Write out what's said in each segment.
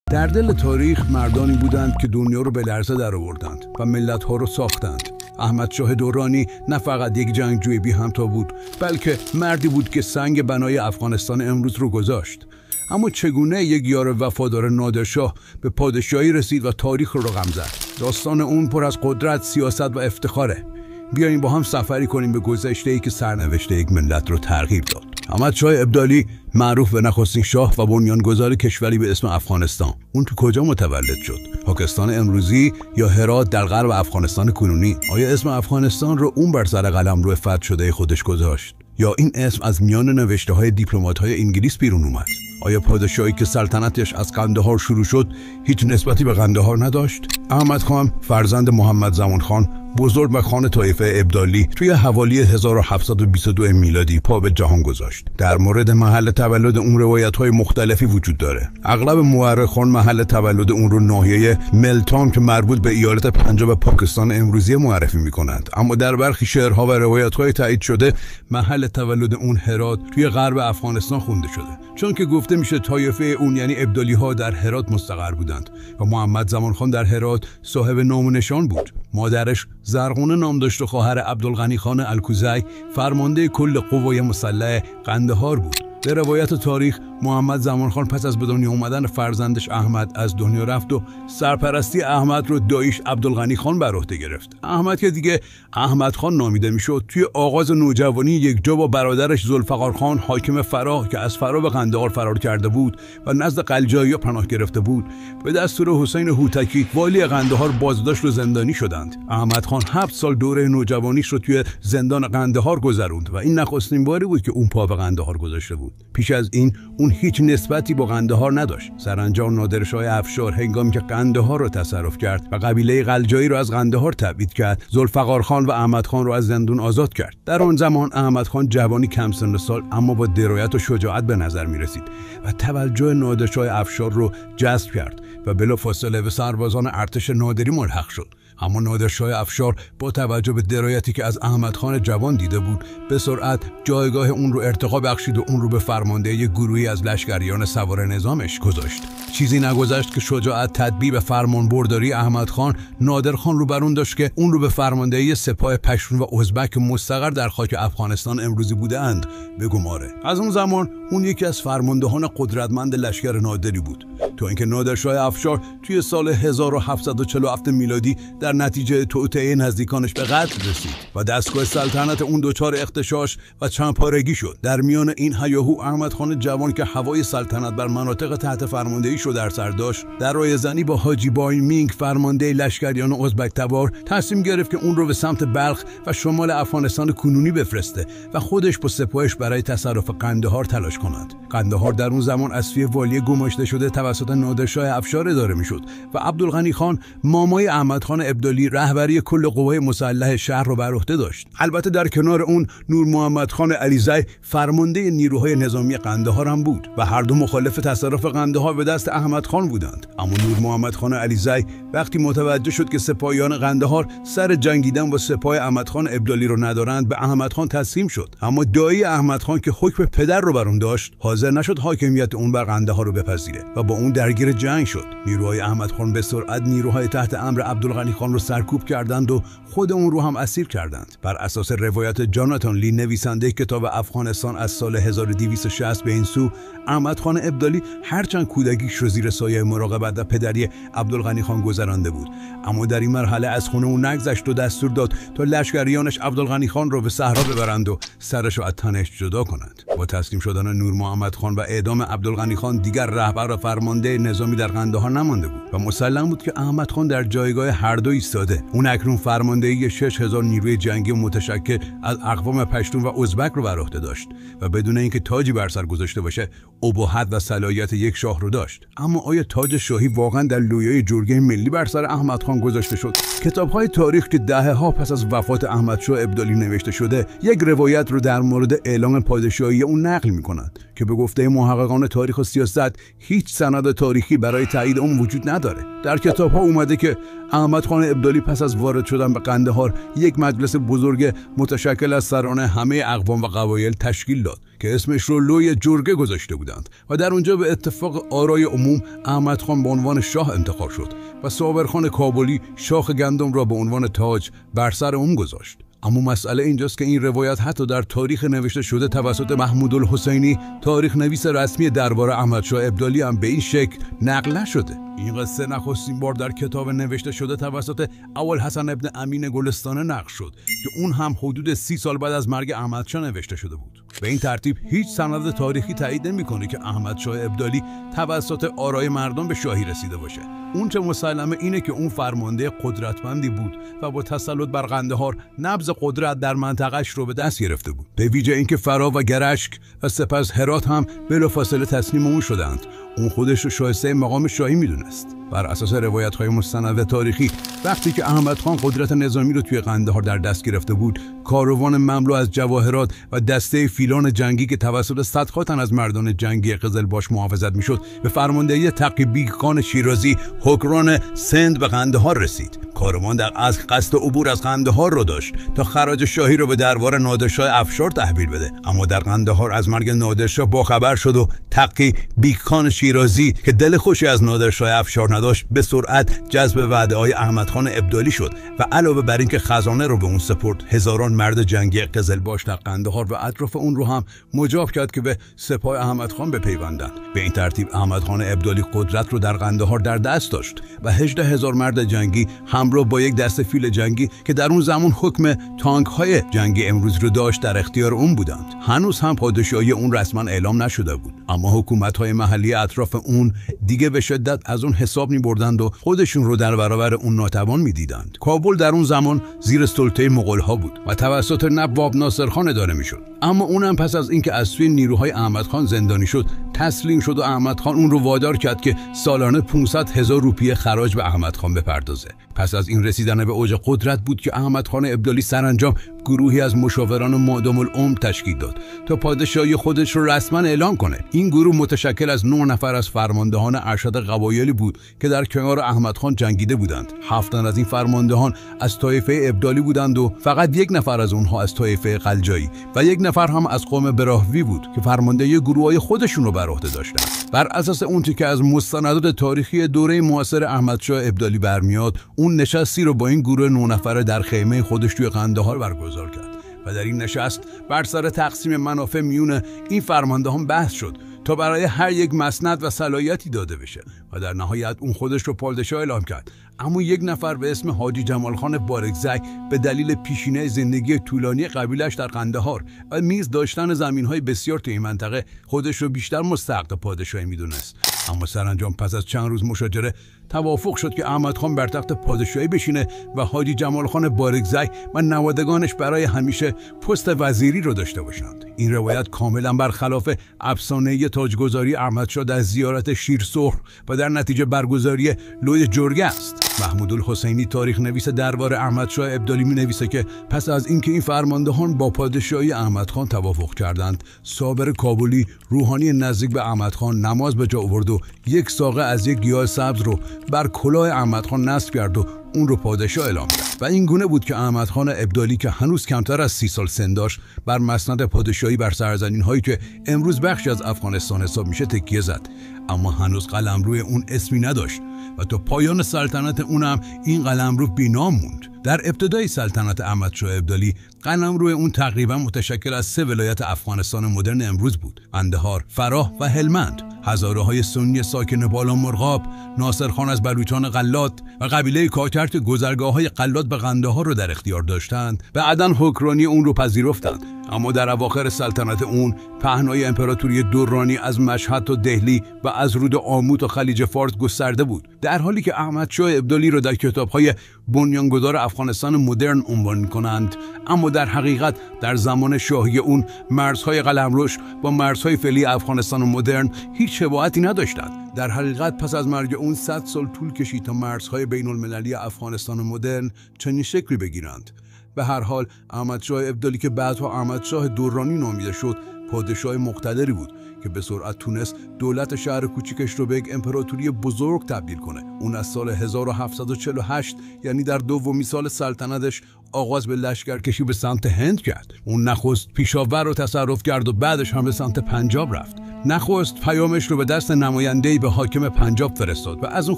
در دل تاریخ مردانی بودند که دنیا رو به لرزه درآوردند و ملت‌ها رو ساختند. احمد شاه درانی نه فقط یک جنگجوی بی همتا بود، بلکه مردی بود که سنگ بنای افغانستان امروز رو گذاشت. اما چگونه یک یار وفادار نادرشاه به پادشاهی رسید و تاریخ رو رقم زد؟ داستان اون پر از قدرت، سیاست و افتخاره. بیاییم با هم سفری کنیم به گذشته‌ای که سرنوشت یک ملت رو تغییر داد. احمد شاه ابدالی، معروف به نخستین شاه و بنیانگذار کشوری به اسم افغانستان، اون تو کجا متولد شد؟ پاکستان امروزی یا هرات در غرب افغانستان کنونی؟ آیا اسم افغانستان رو اون بر سر قلمرو فتح شده خودش گذاشت یا این اسم از میان نوشته‌های دیپلمات‌های انگلیس بیرون اومد؟ آیا پادشاهی که سلطنتش از قندهار شروع شد هیچ نسبتی به قندهار نداشت؟ احمد خان فرزند محمد زمان خان، بزرگ و خان طایفه ابدالی، توی حوالی 1722 میلادی پا به جهان گذاشت. در مورد محل تولد اون روایت‌های مختلفی وجود داره. اغلب مورخان محل تولد اون رو ناحیه ملتان که مربوط به ایالت پنجاب پاکستان امروزی معرفی می‌کنند، اما در برخی شعرها و روایت‌های تایید شده محل تولد اون هرات توی غرب افغانستان خونده شده، چون که گفته میشه طایفه اون یعنی ابدالی‌ها در هرات مستقر بودند و محمد زمان خان در هرات صاحب نام و نشان بود. مادرش زرغونه نام داشت و خواهر عبدالغنی خان الکوزی فرمانده کل قوای مسلح قندهار بود. به روایت تاریخ محمد زمان خان پس از به دنیا اومدن فرزندش احمد از دنیا رفت و سرپرستی احمد رو داییش عبدالغنی خان بر عهده گرفت. احمد که دیگه احمد خان نامیده میشد، توی آغاز نوجوانی یک جا با برادرش ذوالفقار خان حاکم فراه که از فراه به قندهار فرار کرده بود و نزد قلجایی پناه گرفته بود، به دستور حسین هوتکی والی قندهار بازداشت و زندانی شدند. احمد خان 7 سال دوره نوجوانیش رو توی زندان قندهار گذروند و این نخستین باری بود که اون پا به قندهار گذاشته بود. پیش از این اون هیچ نسبتی با قندهار نداشت. سرانجام نادرشاه افشار هنگامی که قندهار رو تصرف کرد و قبیله قلجایی رو از قندهار تبعید کرد، ذوالفقار خان و احمد خان رو از زندان آزاد کرد. در آن زمان احمد خان جوانی کم سن سال اما با درایت و شجاعت به نظر می رسید و توجه نادرشاه افشار رو جذب کرد و بلافاصله به سربازان ارتش نادری ملحق شد. اما نادرشاه افشار با توجه به درایتی که از احمد خان جوان دیده بود، به سرعت جایگاه اون رو ارتقا بخشید و اون رو به فرماندهی گروهی از لشکریان سوار نظامش گذاشت. چیزی نگذشت که شجاعت تدبیر فرمانبرداری احمد خان نادر خان رو برون داشت که اون رو به فرماندهی سپاه پشتون و ازبک مستقر در خاک افغانستان امروزی بودند بگماره. از اون زمان اون یکی از فرماندهان قدرتمند لشکر نادری بود، تا اینکه نادرشاه افشار توی سال 1747 میلادی در نتیجه توطئه نزدیکانش به قتل رسید و دستگاه سلطنت اون دچار اغتشاش و چندپارگی شد. در میان این هیاهو احمد خان جوان که هوای سلطنت بر مناطق تحت فرماندهیش رو در سر داشت، در رایه‌زنی با حاجی بای مینگ فرمانده لشکریان ازبک تبار تصمیم گرفت که اون رو به سمت بلخ و شمال افغانستان کنونی بفرسته و خودش با سپاهش برای تصرف قندهار تلاش کند. قندهار در اون زمان از سوی والی گماشته شده توسط نادرشاه افشار اداره میشد و عبدالغنی خان مامای احمد خان ابدالی رهبری کل قوای مسلح شهر رو بر عهده داشت. البته در کنار اون نور محمد خان علیزی فرمانده نیروهای نظامی قندهار هم بود و هر دو مخالف تصرف قندهار به دست احمد خان بودند. اما نور محمد خان علیزی وقتی متوجه شد که سپاهیان قندهار سر جنگیدن با سپاه احمد خان ابدالی رو ندارند، به احمد خان تسلیم شد. اما دایی احمد خان که حکم پدر رو بر اون داشت، حاضر نشد حاکمیت اون بر قندهار رو بپذیره و با اون درگیر جنگ شد. نیروهای احمد خان به سرعت نیروهای تحت امر عبدالغنی خان رو سرکوب کردند و خود اون رو هم اسیر کردند. بر اساس روایت جاناتان لی نویسنده کتاب افغانستان از سال 1260 به این سو، احمد خان ابدالی هرچند کودکیش رو زیر سایه مراقبت و پدری عبدالغنی خان گذرانده بود، اما در این مرحله از خونه اون نگذشت و دستور داد تا لشکریانش عبدالغنی خان رو به صحرا ببرند و سرش رو از تنش جدا کنند. با تسلیم شدن نور محمد خان و اعدام عبدالغنی خان دیگر رهبر و فرمانده نظامی در قندهار نمانده بود و مسلم بود که احمد خان در جایگاه هر دو ایستاده. اون اکنون فرماندهی 6000 نیروی جنگی متشکل از اقوام پشتون و ازبک رو بر عهده داشت و بدون اینکه تاجی بر سر گذاشته باشه ابهت و صلاحیت یک شاه رو داشت. اما آیا تاج شاهی واقعا در لویای جرگه ملی بر سر احمد خان گذاشته شد؟ کتاب‌های تاریخ که دهه‌ها پس از وفات احمد شاه ابدالی نوشته شده، یک روایت رو در مورد اعلام پادشاهی اون نقل می‌کنند که به گفته محققان تاریخ و سیاست هیچ سند تاریخی برای تایید اون وجود نداره. در کتاب‌ها اومده که احمد خان ابدالی پس از وارد شدن به قندهار یک مجلس بزرگ متشکل از سران همه اقوام و قبایل تشکیل داد که اسمش رو لوی جرگه گذاشته بودند و در اونجا به اتفاق آرای عموم احمد خان به عنوان شاه انتخاب شد و صابرخان کابلی شاخ گندم را به عنوان تاج بر سر اون گذاشت. اما مسئله اینجاست که این روایت حتی در تاریخ نوشته شده توسط محمود الحسینی، تاریخ نویس رسمی دربار احمدشاه ابدالی، هم به این شکل نقل نشده. این قصه نخستین بار در کتاب نوشته شده توسط ابوالحسن ابن امین گلستانه نقل شد که اون هم حدود 30 سال بعد از مرگ احمدشاه نوشته شده بود. به این ترتیب هیچ سند تاریخی تایید نمی‌کنه که احمدشاه ابدالی توسط آرای مردم به شاهی رسیده باشه. اون چه مسلمه اینه که اون فرمانده قدرتمندی بود و با تسلط بر قندهار نبض قدرت در منطقه‌اش رو به دست گرفته بود. به ویژه اینکه فرا و گرشک و سپس هرات هم بلافاصله تسلیم اون شدند. اون خودش رو شایسته مقام شاهی میدونست. بر اساس روایت‌های مستند تاریخی وقتی که احمد خان قدرت نظامی رو توی قندهار در دست گرفته بود، کاروان مملو از جواهرات و دسته فیلان جنگی که توسط صدها تن از مردان جنگی قزلباش محافظت میشد به فرماندهی تقی بیگ خان شیرازی حکمران سند به قندهار رسید. کاروان در اصل قصد عبور از قندهار رو داشت تا خراج شاهی رو به دربار نادرشاه افشار تحویل بده، اما در قندهار از مرگ نادرشاه باخبر شد و تقی بیگ خان شیرازی که دل خوشی از نادرشاه افشار نداشت به سرعت جذب وعده‌های احمد خان ابدالی شد و علاوه بر اینکه خزانه رو به اون سپرد، هزاران مرد جنگی قزلباش در قندهار و اطراف اون رو هم مجاب کرد که به سپاه احمد خان بپیوندند. به این ترتیب احمد خان ابدالی قدرت رو در قندهار در دست داشت و 18,000 مرد جنگی همراه با یک دسته فیل جنگی که در اون زمان حکم تانک‌های جنگی امروز رو داشت در اختیار اون بودند. هنوز هم پادشاهی اون رسما اعلام نشده بود، اما حکومت‌های محلی اطراف اون دیگه به شدت از اون حساب می‌بردند و خودشون رو در برابر اون ناتوان می‌دیدند. کابل در اون زمان زیر سلطه مغول‌ها بود و توسط نواب ناصرخان اداره می‌شد، اما اونم پس از اینکه از سوی نیروهای احمد خان زندانی شد تسلیم شد و احمد خان اون رو وادار کرد که سالانه 500,000 روپیه خراج به احمد خان بپردازه. پس از این رسیدن به اوج قدرت بود که احمد خان ابدالی سرانجام گروهی از مشاوران مادام العمر تشکیل داد تا پادشاهی خودش رو رسما اعلام کنه. این گروه متشکل از 9 نفر از فرماندهان ارشد قبایلی بود که در کنار احمد خان جنگیده بودند. 7 تن از این فرماندهان از طایفه ابدالی بودند و فقط 1 نفر از اونها از طایفه قلجایی و 1 نفر هم از قوم براهوی بود که فرماندهی گروه‌های خودشون رو بر عهده داشتند. بر اساس اون که از مستندات تاریخی دوره معاصر احمدشاه ابدالی برمیاد، اون نشستی رو با این گروه 9 نفره در خیمه خودش توی قندهار برگزار کرد و در این نشست بر سر تقسیم منافع میون این فرماندهان بحث شد تا برای هر یک مسند و صلاحیتی داده بشه و در نهایت اون خودش رو پادشاه اعلام کرد. اما 1 نفر به اسم حاجی جمال خان بارکزی به دلیل پیشینه زندگی طولانی قبیلش در قندهار و میز داشتن زمین‌های بسیار توی این منطقه خودش رو بیشتر مستحق پادشاهی میدونست. اما سرانجام پس از چند روز مشاجره توافق شد که احمد خان بر تخت پادشاهی بشینه و حاجی جمال خان بارکزی و نوادگانش برای همیشه پست وزیری رو داشته باشند. این روایت کاملا برخلاف افسانه تاجگذاری احمدشاه در زیارت شیرسرخ و در نتیجه برگزاری لوی جرگه است. محمود الحسینی تاریخ نویس دربار احمدشاه ابدالی می نویسه که پس از اینکه این فرماندهان با پادشاهی احمد خان توافق کردند، صابر کابلی روحانی نزدیک به احمد خان نماز به جا آورد و 1 ساقه از 1 گیاه سبز رو بر کلاه احمد خان نصب کرد و اون رو پادشاه اعلام کرد و این گونه بود که احمد خان ابدالی که هنوز کمتر از 30 سال سن داشت بر مسند پادشاهی بر سرزمین هایی که امروز بخشی از افغانستان حساب میشه تکیه زد، اما هنوز قلمروی اون اسمی نداشت و تا پایان سلطنت اونم این قلمرو بی‌نام موند. در ابتدای سلطنت احمدشاه ابدالی قلمرو اون تقریبا متشکل از 3 ولایت افغانستان مدرن امروز بود: قندهار، فراه و هلمند. هزاره‌های سنی ساکن بالا مرغاب، ناصرخان از بلوچان قلات و قبیله کاکر که گذرگاه‌های قلات به قندهار رو در اختیار داشتند، بعداً حکمرانی اون رو پذیرفتند. اما در اواخر سلطنت اون پهنای امپراتوری درانی از مشهد تا دهلی و از رود آمو تا خلیج فارس گسترده بود، در حالی که احمدشاه ابدالی رو در کتاب‌های بنیانگذار افغانستان مدرن عنوان کنند، اما در حقیقت در زمان شاهی اون مرزهای قلمروش با مرزهای فعلی افغانستان مدرن هیچ شباهتی نداشتند. در حقیقت پس از مرگ اون 100 سال طول کشید تا مرزهای بین المللی افغانستان مدرن چنین شکلی بگیرند. به هر حال احمدشاه ابدالی که بعدها احمدشاه درانی نامیده شد پادشاه مقتدری بود که به سرعت تونست دولت شهر کوچیکش رو به یک امپراتوری بزرگ تبدیل کنه. اون از سال 1748 یعنی در دومین سال سلطنتش آغاز به لشکرکشی به سمت هند کرد. اون نخست پیشاور رو تصرف کرد و بعدش هم به سمت پنجاب رفت. نخست پیامش رو به دست نماینده‌ای به حاکم پنجاب فرستاد و از اون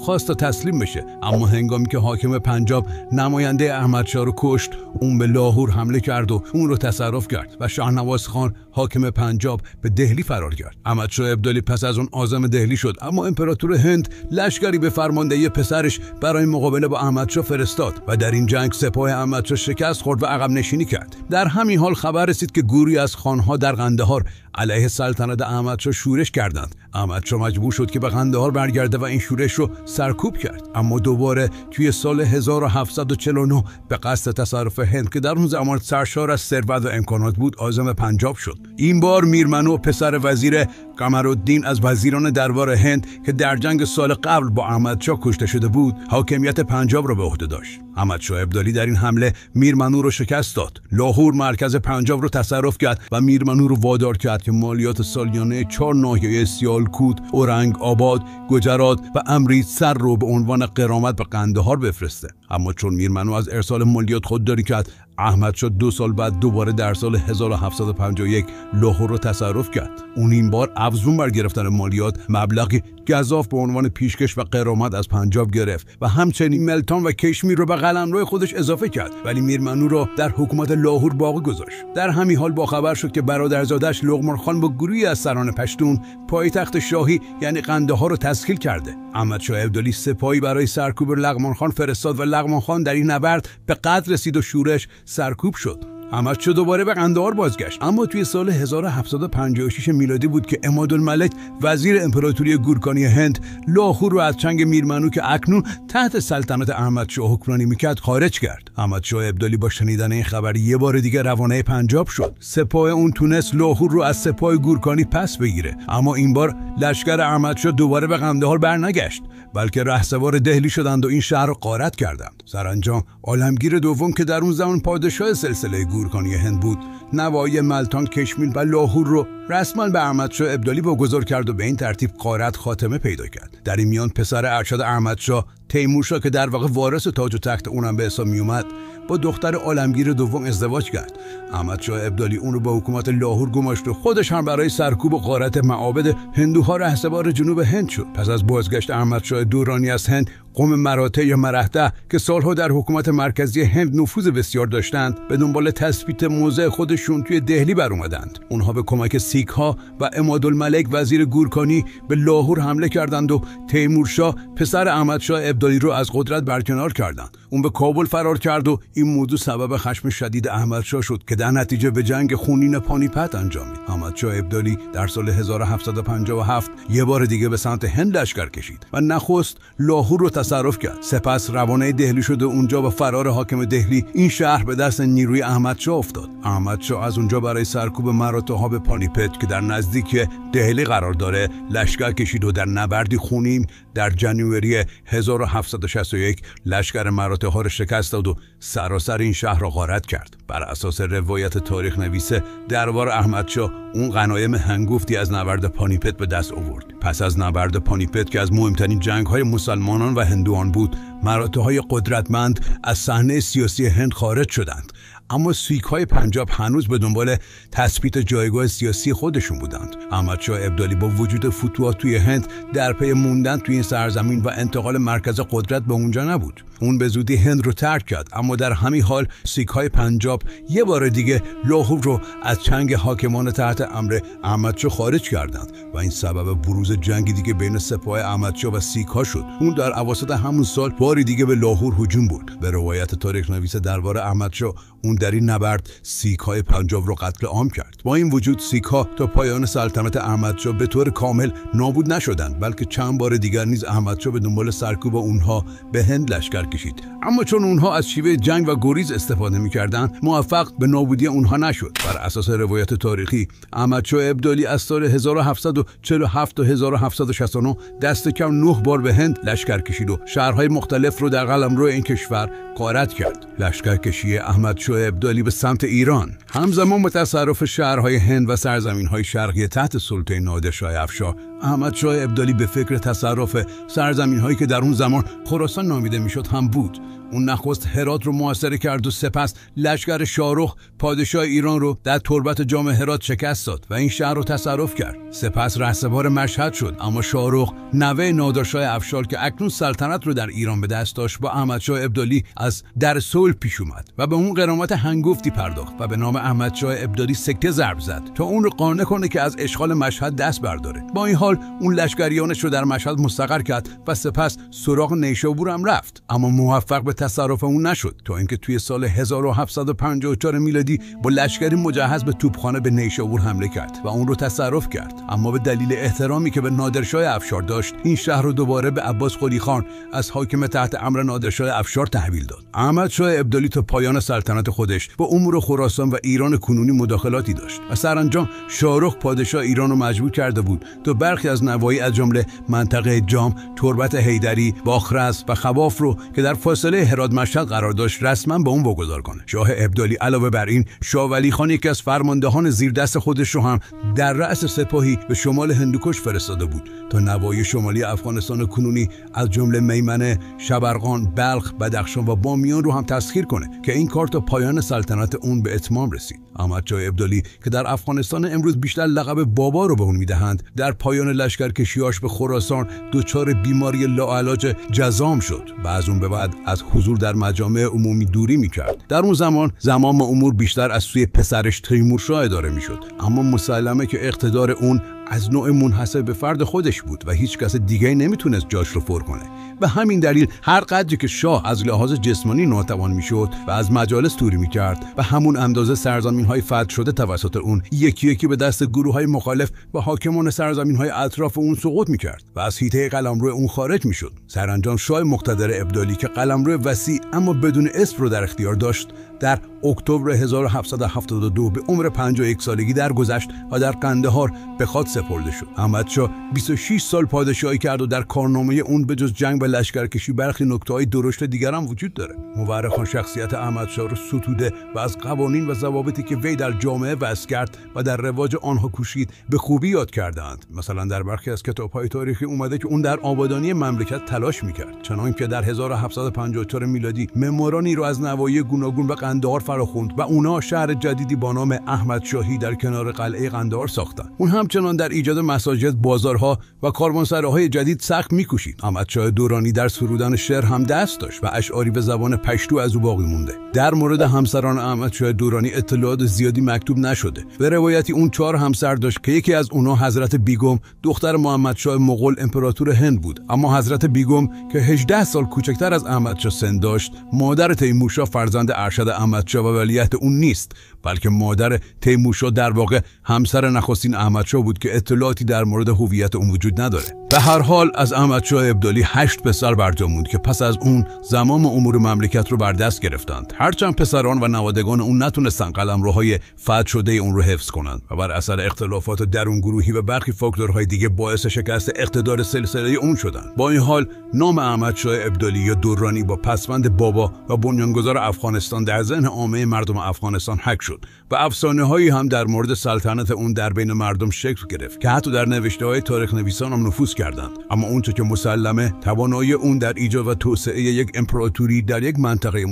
خواست تا تسلیم بشه، اما هنگامی که حاکم پنجاب نماینده احمدشاه رو کشت، اون به لاهور حمله کرد و اون رو تصرف کرد و شاهنواز خان حاکم پنجاب به دهلی فرار کرد. احمدشاه ابدالی پس از اون عازم دهلی شد، اما امپراتور هند لشکری به فرماندهی پسرش برای مقابله با احمدشاه فرستاد و در این جنگ سپاه احمدشاه شکست خورد و عقب نشینی کرد. در همین حال خبر رسید که گروهی از خانها در قندهار علیه سلطنت احمدشاه شورش کردند. احمدشاه مجبور شد که به قندهار برگرده و این شورش رو سرکوب کرد، اما دوباره توی سال 1749 به قصد تصرف هند که در اون زمان سرشار از ثروت و امکانات بود عازم پنجاب شد. این بار میرمنو پسر وزیر قمرالدین از وزیران دربار هند که در جنگ سال قبل با احمدشاه کشته شده بود حاکمیت پنجاب را به عهده داشت. احمدشاه ابدالی در این حمله میرمنو رو شکست داد. لاهور مرکز پنجاب رو تصرف کرد و میرمنو رو وادار کرد که مالیات سالیانه 4 ناحیه سیالکوت، اورنگ آباد، گجرات و امریتسر رو به عنوان غرامت به قندهار بفرسته. اما چون میرمنو از ارسال مالیات خودداری کرد، احمدشاه 2 سال بعد دوباره در سال 1751 لاهور رو تصرف کرد. اون این بار افزون بر گرفتن مالیات مبلغی گزاف به عنوان پیشکش و غرامت از پنجاب گرفت و همچنین ملتان و کشمیر رو به قلمرو خودش اضافه کرد، ولی میرمنو رو در حکومت لاهور باقی گذاشت. در همین حال باخبر شد که برادرزادش لقمان خان با گروهی از سران پشتون پایتخت شاهی یعنی قندهار رو تسخیر کرده. احمدشاه ابدالی سپاهی برای سرکوب لقمان خان فرستاد و لقمان خان در این نبرد به قتل رسید و شورش سرکوب شد. احمدشاه دوباره به قندهار بازگشت، اما توی سال 1756 میلادی بود که عمادالملک وزیر امپراتوری گورکانی هند لاهور رو از چنگ میرمنو که اکنون تحت سلطنت احمدشاه حکمرانی میکرد خارج کرد. احمدشاه ابدالی با شنیدن این خبر یه بار دیگه روانه پنجاب شد. سپاه اون تونست لاهور رو از سپاه گورکانی پس بگیره، اما این بار لشکر احمدشاه دوباره به قندهار برنگشت، بلکه رهسوار دهلی شدند و این شهر رو غارت کردند. سرانجام عالمگیر دوم که در اون زمان پادشاه سلسله گورکانی هند بود، نواحی ملتان، کشمیر و لاهور رو رسما به احمدشاه ابدالی واگذار کرد و به این ترتیب غارت خاتمه پیدا کرد. در این میان پسر ارشد احمدشاه تیمورشاه که در واقع وارث تاج و تخت اونم به حساب می اومد، با دختر عالمگیر دوم ازدواج کرد. احمدشاه ابدالی اون رو به حکومت لاهور گماشت و خودش هم برای سرکوب و غارت معابد هندوها رهسپار جنوب هند شد. پس از بازگشت احمدشاه درانی از هند، قوم مراته یا مرهته که سالها در حکومت مرکزی هند نفوذ بسیار داشتند، به دنبال تثبیت موضع خودشون توی دهلی بر اومدند. اونها به کمک سیک‌ها و عمادالملک وزیر گورکانی به لاهور حمله کردند و تیمورشاه پسر احمدشاه ابدالی رو از قدرت برکنار کردند. اون به کابل فرار کرد و این موضوع سبب خشم شدید احمدشاه شد که در نتیجه به جنگ خونین پانیپت انجامید. احمدشاه ابدالی در سال 1757 یه بار دیگه به سمت هند لشکر کشید و نخست لاهور رو تصرف کرد. سپس روانه دهلی شد و اونجا با فرار حاکم دهلی این شهر به دست نیروی احمدشاه افتاد. احمدشاه از اونجا برای سرکوب مراته‌ها به پانیپت که در نزدیک دهلی قرار داره لشکر کشید و در نبردی خونین در جنوری 1761 لشکر مراته‌ها را شکست داد و سراسر این شهر را غارت کرد. بر اساس روایت تاریخ نویسه دربار احمدشاه اون غنایم هنگفتی از نبرد پانیپت به دست آورد. پس از نبرد پانیپت که از مهمترین جنگ‌های مسلمانان و هندوان بود، مراته‌های قدرتمند از صحنه سیاسی هند خارج شدند، اما سیک‌های پنجاب هنوز به دنبال تثبیت جایگاه سیاسی خودشون بودند. احمدشاه ابدالی با وجود فتوحات توی هند در پی موندن توی این سرزمین و انتقال مرکز قدرت به اونجا نبود. اون به زودی هند رو ترک کرد، اما در همین حال سیک‌های پنجاب یه بار دیگه لاهور رو از چنگ حاکمان تحت امر احمدشاه خارج کردند و این سبب بروز جنگی دیگه بین سپاه احمدشاه و سیک‌ها شد. اون در اواسط همون سال باری دیگه به لاهور هجوم برد. به روایت تاریخ نویس درباره احمدشاه، اون در این نبرد سیک‌های پنجاب رو قتل عام کرد. با این وجود سیک‌ها تا پایان سلطنت احمدشاه به طور کامل نابود نشدند، بلکه چند بار دیگر نیز احمدشاه به دنبال سرکوب اونها به هند لشکر کشید. اما چون اونها از شیوه جنگ و گریز استفاده می‌کردند موفق به نابودی اونها نشد. بر اساس روایت تاریخی احمدشاه ابدالی از سال 1747 تا 1769 دست کم 9 بار به هند لشکر کشید و شهرهای مختلف رو در قلمرو این کشور غارت کرد. لشکرکشی احمدشاه ابدالی به سمت ایران همزمان با تصرف شهرهای هند و سرزمین‌های شرقی تحت سلطه نادرشاه افشار، احمدشاه ابدالی به فکر تصرف سرزمین‌هایی که در اون زمان خراسان نامیده میشد هم بود. اون نخست هرات رو محاصره کرد و سپس لشکر شاهرخ پادشاه ایران رو در تربت جام هرات شکست داد و این شهر رو تصرف کرد. سپس رهسپار مشهد شد، اما شاهرخ نوه نادرشاه افشار که اکنون سلطنت رو در ایران به دست داشت با احمدشاه ابدالی از در صلح پیش اومد و به اون غرامت هنگفتی پرداخت و به نام احمدشاه ابدالی سکه ضرب زد تا اون رو قانع کنه که از اشغال مشهد دست برداره. با این حال اون لشکریانش رو در مشهد مستقر کرد و سپس سراغ نیشابور هم رفت، اما موفق به تصرف اون نشد تا اینکه توی سال 1754 میلادی با لشکری مجهز به توپخانه به نیشابور حمله کرد و اون رو تصرف کرد. اما به دلیل احترامی که به نادرشاه افشار داشت این شهر رو دوباره به عباس قلی خان از حاکم تحت امر نادرشاه افشار تحویل داد. احمدشاه ابدالی تا پایان سلطنت خودش با امور خراسان و ایران کنونی مداخلاتی داشت و سرانجام شاهرخ پادشاه ایران رو مجبور کرده بود تا برخی از نواحی از جمله منطقه جام، تربت حیدری، باخرس و خواف رو که در فاصله هرات مشهد قرار داشت رسما به اون واگذار کنه. شاه ابدالی علاوه بر این شاه ولی خان یکی از فرماندهان زیر دست خودش رو هم در رأس سپاهی به شمال هندوکش فرستاده بود تا نواحی شمالی افغانستان کنونی از جمله میمنه، شبرغان، بلخ، بدخشان و بامیان رو هم تسخیر کنه که این کار تا پایان سلطنت اون به اتمام رسید. احمدشاه ابدالی که در افغانستان امروز بیشتر لقب بابا رو به اون میدهند، در پایان لشکرکشیاش به خراسان دچار بیماری لاعلاج جذام شد و از اون به بعد از حضور در مجامع عمومی دوری میکرد. در اون زمان امور بیشتر از سوی پسرش تیمورشاه اداره میشد، اما مسلمه که اقتدار اون از نوع منحصر به فرد خودش بود و هیچ کس دیگه نمیتونست جاش رو پر کنه. به همین دلیل هر قدری که شاه از لحاظ جسمانی ناتوان میشد و از مجالس دوری میکرد و همون اندازه سرزمین‌های فتح شده توسط اون یکی یکی به دست گروه‌های مخالف و حاکمان سرزمین‌های اطراف اون سقوط میکرد و از حیطه قلمرو اون خارج میشد. سرانجام شاه مقتدر ابدالی که قلمرو وسیع اما بدون اسم رو در اختیار داشت، در اکتبر 1772 به عمر 51 سالگی درگذشت و در قندهار به خاک سپرده شد. احمدشاه 26 سال پادشاهی کرد و در کارنامه اون به جز جنگ و لشکرکشی برخی نکته‌های درشت دیگر هم وجود داره. مورخان شخصیت احمدشاه رو ستوده و از قوانین و ضوابطی که وی در جامعه وضع کرد و در رواج آنها کوشید به خوبی یاد کردند. مثلا در برخی از کتاب‌های تاریخی اومده که اون در آبادانی مملکت تلاش می‌کرد، چنانکه در 1754 میلادی معمارانی رو از نواحی گوناگون به قندهار فراخوند و اونا شهر جدیدی با نام احمدشاهی در کنار قلعه قندهار ساختند. اون همچنان در ایجاد مساجد، بازارها و کاروانسراهای جدید سخت می‌کوشید. احمدشاه دورانی در سرودن شعر هم دست داشت و اشعاری به زبان پشتو از او باقی مونده. در مورد همسران احمدشاه دورانی اطلاعات زیادی مکتوب نشده. به روایتی اون 4 همسر داشت که یکی از اونها حضرت بیگم دختر محمدشاه مغول امپراتور هند بود، اما حضرت بیگم که 18 سال کوچکتر از احمدشاه سن داشت، مادر تیمورشاه فرزند ارشد احمدشاه و ولیعهد اون نیست، بلکه مادر تیمورشاه در واقع همسر نخستین احمدشاه بود که اطلاعاتی در مورد هویت اون وجود نداره. به هر حال از احمدشاه ابدالی 8 پسر برجا موند که پس از اون زمام امور مملکت رو بر دست گرفتند. هرچند پسران و نوادگان اون نتونستن قلمروهای فتح شده اون رو حفظ کنند و بر اثر اختلافات درون گروهی و برخی فاکتورهای دیگه باعث شکست اقتدار سلسله اون شدند. با این حال نام احمدشاه ابدالی یا دورانی با پسوند بابا و بنیانگذار افغانستان در ذهن عامه مردم افغانستان حک شد و افسانه‌هایی هم در مورد سلطنت اون در بین مردم شکل گرفت که حتی در نوشته‌های تاریخ نویسان هم نفوذ کردند. اما اونچه که مسلمه توانایی اون در ایجاد و توسعه یک امپراتوری در یک منطقه